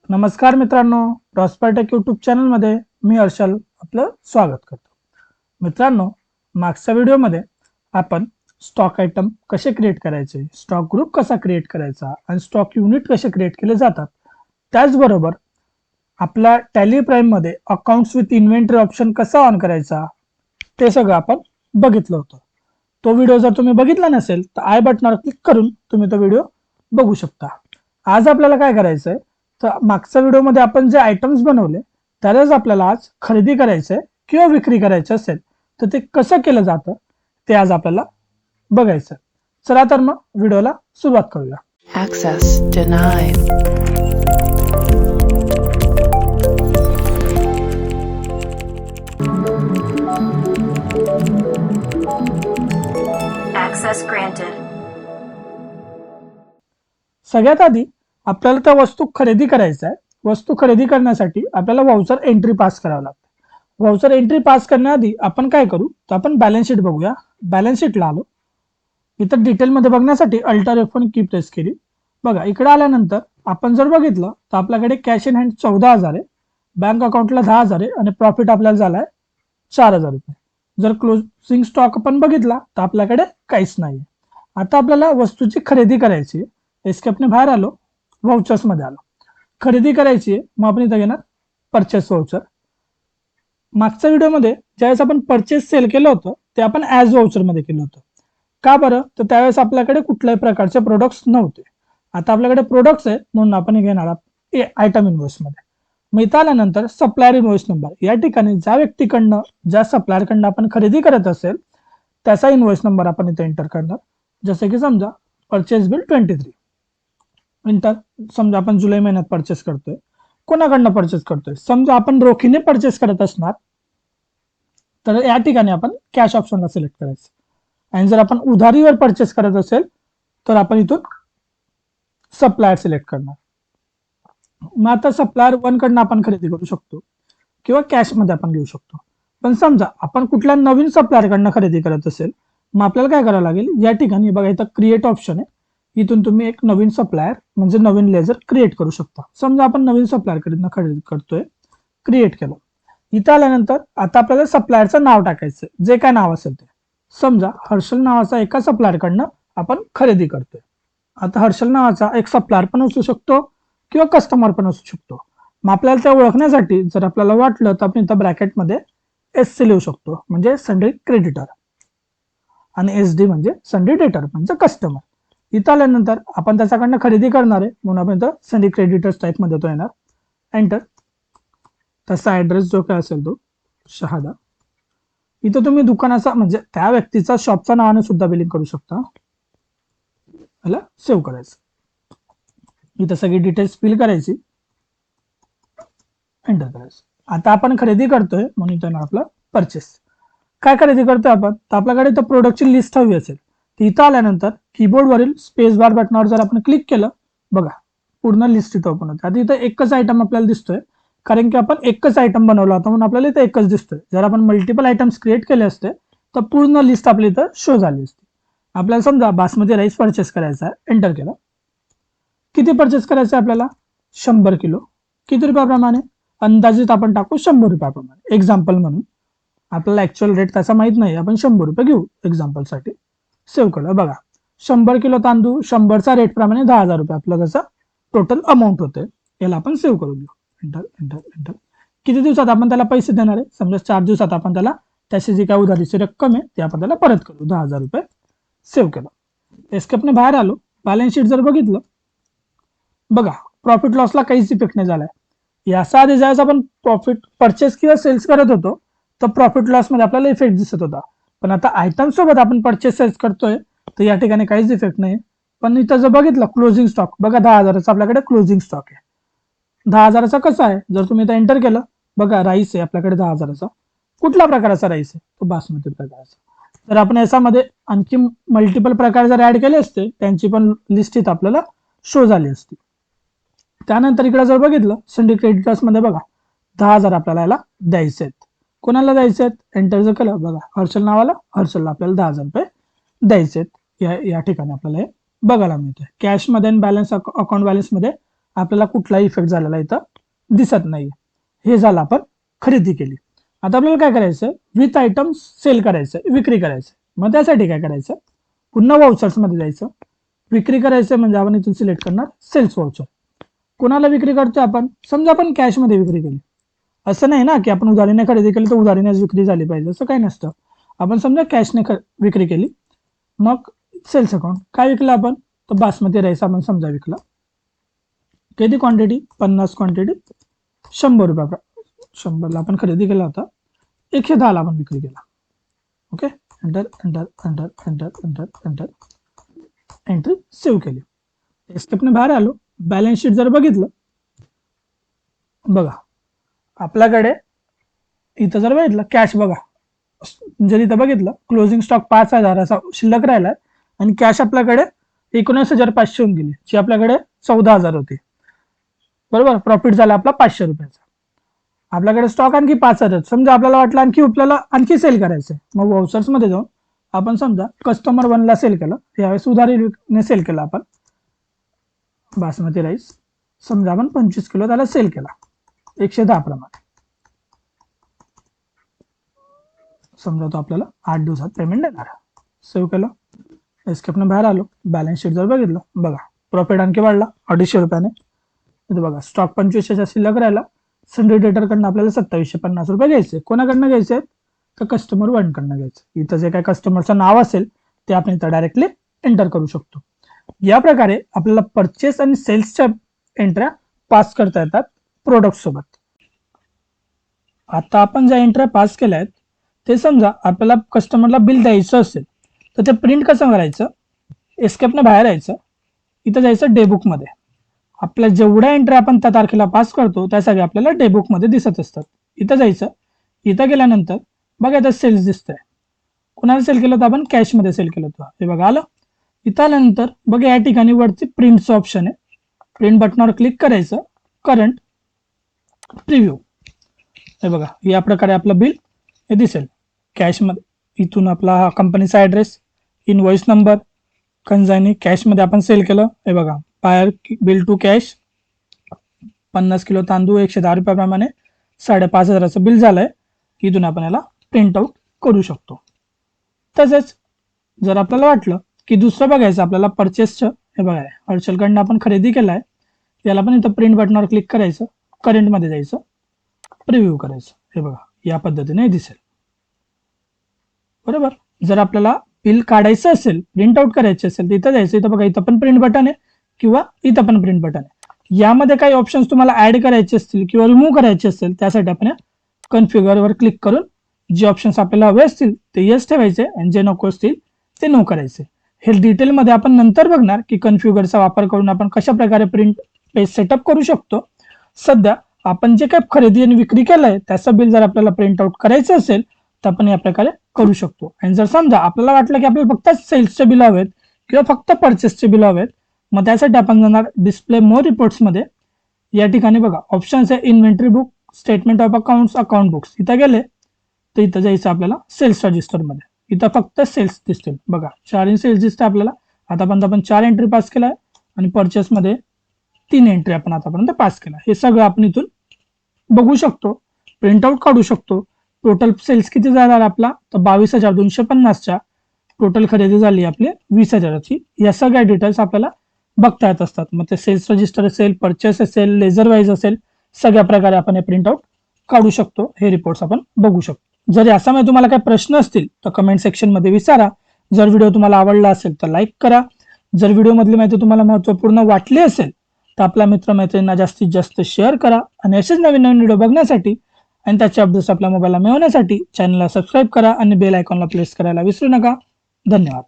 नमस्कार मित्रांनो, प्रॉस्परटेक यूट्यूब चॅनलमध्ये मी हर्षल आपलं स्वागत करतो. मित्रांनो, मागच्या व्हिडिओमध्ये आपण स्टॉक आयटम कसे क्रिएट करायचे, स्टॉक ग्रुप कसा क्रिएट करायचा आणि स्टॉक युनिट कसे क्रिएट केले जातात, त्याचबरोबर आपला टॅली प्राईममध्ये अकाउंट्स विथ इन्व्हेंटरी ऑप्शन कसा ऑन करायचा ते सगळं आपण बघितलं होतं. तो व्हिडिओ जर तुम्ही बघितला नसेल तर आय बटनावर क्लिक करून तुम्ही तो व्हिडिओ बघू शकता. आज आपल्याला काय करायचंय, तर मागच्या व्हिडिओमध्ये आपण जे आयटम्स बनवले त्यालाच आपल्याला आज खरेदी करायचंय किंवा विक्री करायचं असेल तर ते कसं केलं जातं ते आज आपल्याला बघायचं. चला तर मग व्हिडिओला सुरुवात करूया. Access denied. Access granted. सगळ्यात आधी आपल्याला त्या वस्तू खरेदी करायचं आहे. वस्तू खरेदी करण्यासाठी आपल्याला वाउचर एंट्री पास करावं लागतं. वाउचर एंट्री पास करण्याआधी आपण काय करू, तर आपण बॅलन्स शीट बघूया. बॅलन्स शीटला आलो. इथं डिटेलमध्ये बघण्यासाठी अल्टर F1 की प्रेस केली. बघा, इकडे आल्यानंतर आपण जर बघितलं तर आपल्याकडे कॅश इन हँड 14,000 आहे, बँक अकाउंटला 10,000 आहे आणि प्रॉफिट आपल्याला झालाय 4,000 रुपये. जर क्लोजिंग स्टॉक आपण बघितला तर आपल्याकडे काहीच नाही. आता आपल्याला वस्तूची खरेदी करायची आहे. एस्केपने बाहेर आलो, व्हाउचर्स मध्ये आलो. खरेदी करायची आहे, मग आपण इथं घेणार परचेस व्हाउचर. मागच्या व्हिडिओमध्ये ज्यावेळेस आपण परचेस सेल केलं होतं ते आपण ॲज व्हाउचर मध्ये केलं होतं. का बरं, तर त्यावेळेस आपल्याकडे कुठल्याही प्रकारचे प्रोडक्ट्स नव्हते. आता आपल्याकडे प्रोडक्ट्स आहेत म्हणून आपण हे घेणार आयटम इनवॉइस मध्ये. मग इथं आल्यानंतर सप्लायर इनवॉइस नंबर, या ठिकाणी ज्या व्यक्तीकडनं ज्या सप्लायरकडनं आपण खरेदी करत असेल त्याचा इनवॉइस नंबर आपण इथे एंटर करणार. जसे की समजा परचेस बिल 23 इंटर. समजा आपण जुलै महिन्यात परचेस करतोय, कोणाकडनं परचेस करतोय, समजा आपण रोखीने परचेस करत असणार तर या ठिकाणी आपण कॅश ऑप्शनला सिलेक्ट करायचं. आणि जर आपण उधारीवर परचेस करत असेल तर आपण इथून सप्लायर सिलेक्ट करणार. मग आता सप्लायर 1 कडनं आपण खरेदी करू शकतो किंवा कॅश मध्ये आपण घेऊ शकतो. पण समजा आपण कुठल्या नवीन सप्लायर कडनं खरेदी करत असेल, मग आपल्याला काय करावं लागेल, या ठिकाणी बघा इथं क्रिएट ऑप्शन आहे. इथून तुम्ही एक नवीन सप्लायर म्हणजे नवीन लेजर क्रिएट करू शकता. समजा आपण नवीन सप्लायर कडनं खरेदी करतोय, क्रिएट केलं. इथं आल्यानंतर आता आपल्याला सप्लायरचं नाव टाकायचं, जे काय नाव असेल ते. समजा हर्षल नावाचा एका सप्लायर कडनं आपण खरेदी करतोय. आता हर्षल नावाचा एक सप्लायर पण असू शकतो किंवा कस्टमर पण असू शकतो. मग आपल्याला ते ओळखण्यासाठी जर आपल्याला वाटलं तर आपण इथं ब्रॅकेटमध्ये SC लिहू शकतो, म्हणजे सन्ड्री क्रेडिटर, आणि SD म्हणजे सन्ड्री डेटर म्हणजे कस्टमर. इथं आल्यानंतर आपण त्याच्याकडनं खरेदी करणार आहे म्हणून आपण इथं सन्ड्री क्रेडिटर्स टाईप मध्ये तो येणार. एंटर. तसा ऍड्रेस जो काय असेल तो शहादा. इथं तुम्ही दुकानाचा म्हणजे त्या व्यक्तीचा शॉपच्या नावाने सुद्धा बिलिंग करू शकता. याला सेव्ह करायचं. इथं सगळी डिटेल्स फिल करायची, एंटर करायचं. आता आपण खरेदी करतोय म्हणून इथं आपलं परचेस. काय खरेदी करतोय आपण, तर आपल्याकडे इथं प्रोडक्टची लिस्ट हवी असेल तर इथं आल्यानंतर कीबोर्डवरील स्पेस बार बटनावर जर आपण क्लिक केलं, बघा पूर्ण लिस्ट इथं ओपन होते. आता इथं एकच आयटम आपल्याला दिसतोय कारण की आपण एकच आयटम बनवला होता म्हणून आपल्याला इथं एकच दिसतोय. जर आपण मल्टिपल आयटम्स क्रिएट केले असते तर पूर्ण लिस्ट आपली इथं शो झाली असती. आपल्याला समजा बासमती राईस परचेस करायचा आहे, एंटर केलं. किती परचेस करायचं आहे आपल्याला, 100 किलो. किती रुपयाप्रमाणे, अंदाजित आपण टाकू 100 रुपयाप्रमाणे, एक्झाम्पल म्हणून. आपल्याला ऍक्च्युअल रेट त्याचा माहित नाही, आपण 100 रुपये घेऊ एक्झाम्पलसाठी. सेव्ह केलं. बघा 100 किलो तांदूळ 100चा रेट प्रमाणे 10,000 रुपये आपलं त्याचा टोटल अमाऊंट होते. याला आपण सेव्ह करून घेऊ. Enter enter enter. किती दिवसात आपण त्याला पैसे देणार आहे, समजा 4 दिवसात आपण त्याला त्याची जी काय उधारीची रक्कम आहे ती आपण त्याला परत करू, 10,000 रुपये. सेव्ह केलं. एस्केपने बाहेर आलो. बॅलन्स शीट जर बघितलं, बघा प्रॉफिट लॉसला काहीच इफेक्ट नाही झालाय. याचा आधी ज्यावेळेस आपण प्रॉफिट परचेस किंवा सेल्स करत होतो तर प्रॉफिट लॉस मध्ये आपल्याला इफेक्ट दिसत होता. पण आता आयटम सोबत आपण परचेस सेल्स करतोय तर या ठिकाणी काहीच इफेक्ट नाही. पण इथं जर बघितलं क्लोजिंग स्टॉक, बघा 10,000चा आपल्याकडे क्लोजिंग स्टॉक आहे. 10,000चा कसा आहे, जर तुम्ही इथं एंटर केलं, बघा राईस आहे आपल्याकडे 10,000चा. कुठल्या प्रकाराचा राईस आहे, तो बासमती प्रकाराचा. तर आपण याच्यामध्ये आणखी मल्टिपल प्रकार जर ऍड केले असते त्यांची पण लिस्ट इथं आपल्याला शो झाली असती. त्यानंतर इकडे जर बघितलं सन्ड्री क्रेडिटर्स मध्ये, बघा 10,000 आपल्याला याला द्यायचे आहेत. कोणाला द्यायचे आहेत, एंटर जर केलं, बघा हर्षल नावाला, हर्षलला आपल्याला 10,000 रुपये द्यायचे आहेत. या ठिकाणी आपल्याला हे बघायला मिळतं. कॅश मध्ये आणि बॅलन्स अकाउंट बॅलन्स मध्ये आपल्याला कुठलाही इफेक्ट झालेला इथं दिसत नाही. हे झालं आपण खरेदी केली. आता आपल्याला काय करायचं, विथ आयटम सेल करायचं, विक्री करायचं. मग त्यासाठी काय करायचं, पुन्हा वाउचर्स मध्ये जायचं. विक्री करायचं म्हणजे आपण इथून सिलेक्ट करणार सेल्स वाउचर. कोणाला विक्री करतो आपण, समजा आपण कॅश मध्ये विक्री केली. असं नाही ना की आपण उधारीने खरेदी केली तर उधारीनेच विक्री झाली पाहिजे, असं काही नसतं. आपण समजा कॅशने विक्री केली, मग सेल्स अकाउंट काय विकलं आपण, तर बासमती राईस आपण समजा विकला. किती क्वांटिटी, 50 क्वांटिटी, 100 रुपया. 100ला आपण खरेदी केला होता, 110ला आपण विक्री केला. Okay, enter enter enter enter enter enter, entry save केली. एस्केपने बाहेर आलो. बॅलन्स शीट जर बघितलं, बघा आपल्याकडे इथं जर बघितलं कॅश, बघा जर इथं बघितलं क्लोजिंग स्टॉक 5,000 असा शिल्लक राहिलाय आणि कॅश आपल्याकडे 19,500 होऊन गेली, जी आपल्याकडे 14,000 होती. बरोबर, प्रॉफिट झाला आपला 500 रुपयाचा. आपल्याकडे स्टॉक आणखी 5,000. समजा आपल्याला वाटलं आपल्याला आणखी सेल करायचंय, मग वाउचर्स मध्ये जाऊन आपण समजा कस्टमर 1ला सेल केलं, यावेळेस उधारीने सेल केलं आपण बासमती राईस. समजा आपण 25 किलो त्याला सेल केला 110 प्रमाणे. समजा तो आपल्याला 8 दिवसात पेमेंट देणार. सेव्ह केलं, एस्केपने बाहेर आलो. बॅलन्स शीट जर बघितलं, बघा प्रॉफिट आणखी वाढला 250 रुपयाने. इथे बघा स्टॉक 2500चा शिल्लक राहिला. संडे डेटरकडनं आपल्याला 2750 रुपये घ्यायचे. कोणाकडनं घ्यायचे, तर कस्टमर 1 कडनं घ्यायचं. इथं जे काय कस्टमरचं नाव असेल ते आपण इथं डायरेक्टली एंटर करू शकतो. या प्रकारे आपल्याला परचेस आणि सेल्सच्या एंट्र्या पास करता येतात प्रोडक्ट सोबत. आता आपण ज्या एंट्र्या पास केल्या आहेत ते समजा आपल्याला कस्टमरला बिल द्यायचं असेल तर ते प्रिंट कसं करायचं, एस्केपने बाहेर यायचं, इथं जायचं डे बुक मध्ये. आपल्या जेवढ्या एंट्री आपण त्या तारखेला पास करतो त्या सगळ्या आपल्याला डे बुक मध्ये दिसत असतात. इथं जायचं, इथं गेल्यानंतर बघा इथं सेल्स दिसतंय. कुणाला सेल केलं होतं आपण, कॅश मध्ये सेल केलं होतं, हे बघा आलं. इथं आल्यानंतर बघा या ठिकाणी वरती प्रिंटचं ऑप्शन आहे. प्रिंट बटनावर क्लिक करायचं, करंट, प्रिव्ह्यू. हे बघा या प्रकारे आपलं बिल हे दिसेल कॅशमध्ये. इथून आपला हा कंपनीचा ॲड्रेस, इनवॉइस नंबर, कंझायनी, कॅशमध्ये आपण सेल केलं. हे बघा buyer bill to cash 50 kilo तांदूळ 110 रुपयाप्रमाणे 5,500चं बिल झालंय. इथून आपण याला प्रिंट आउट करू शकतो. तसेच जर आपल्याला वाटलं की दुसरं बघायचं आपल्याला परचेसचं, हे बघा हर्षलकडनं आपण खरेदी केलाय, याला पण इथं प्रिंट बटनावर क्लिक करायचं, करंटमध्ये जायचं, प्रिव्ह्यू करायचं. हे बघा या पद्धतीने दिसेल. बरोबर, जर आपल्याला बिल काढायचं असेल, प्रिंट आउट करायचे असेल तर इथं जायचं. इथं बघा इथं पण प्रिंट बटन आहे किंवा इथं पण प्रिंट बटन आहे. यामध्ये काही ऑप्शन्स तुम्हाला ऍड करायचे असतील किंवा रिमूव्ह करायचे असतील त्यासाठी आपण कन्फिगरवर क्लिक करून जे ऑप्शन्स आपल्याला हवे असतील ते येस ठेवायचे आणि जे नको असतील ते नो करायचे. हे डिटेलमध्ये आपण नंतर बघणार की कन्फिगरचा वापर करून आपण कशा प्रकारे प्रिंट पेज सेटअप करू शकतो. सध्या आपण जे काही खरेदी आणि विक्री केलंय त्याचं बिल जर आपल्याला प्रिंट आउट करायचं असेल तर आपण या प्रकारे करू शकतो. आणि जर समजा आपल्याला वाटलं की आपल्याला फक्त सेल्सचे बिल हवेत किंवा फक्त परचेसचे बिल हवेत, मग त्यासाठी आपण जाणार डिस्प्ले मोर रिपोर्ट्स मध्ये. या ठिकाणी बघा ऑप्शन्स आहे inventory book, statement of accounts, account books. इथं गेले तर इथं जायचं आपल्याला सेल्स रजिस्टर मध्ये. इथं फक्त सेल्स दिसतील. बघा 4 सेल्स दिसते आपल्याला. आतापर्यंत आपण 4 एंट्री पास केलाय आणि परचेस मध्ये 3 एंट्री आपण आतापर्यंत पास केला. हे सगळं आपण इथून बघू शकतो, प्रिंट आउट काढू शकतो. टोटल सेल्स किती झाला आपला, तर 22,250च्या टोटल खरेदी झाली आपली 20,000ची. या सगळ्या डिटेल्स आपल्याला बघता येत असतात. मग ते सेल्स रजिस्टर असेल, परचेस असेल, लेजर वाईज असेल, सगळ्या प्रकारे आपण हे प्रिंट आउट काढू शकतो. हे रिपोर्ट्स आपण बघू शकतो. जर याच्यामध्ये तुम्हाला काही प्रश्न असतील तर कमेंट सेक्शन मध्ये विचारा. जर व्हिडिओ तुम्हाला आवडला असेल तर लाईक करा. जर व्हिडिओ मधली माहिती तुम्हाला महत्त्वपूर्ण वाटली असेल तर आपल्या मित्रमैत्रिणींना जास्तीत जास्त शेअर करा. आणि असेच नवीन नवीन व्हिडिओ बघण्यासाठी आणि त्याचे अपडेट्स आपल्या मोबाईलला मिळवण्यासाठी चॅनलला सबस्क्राईब करा आणि बेल आयकॉनला प्रेस करायला विसरू नका. धन्यवाद.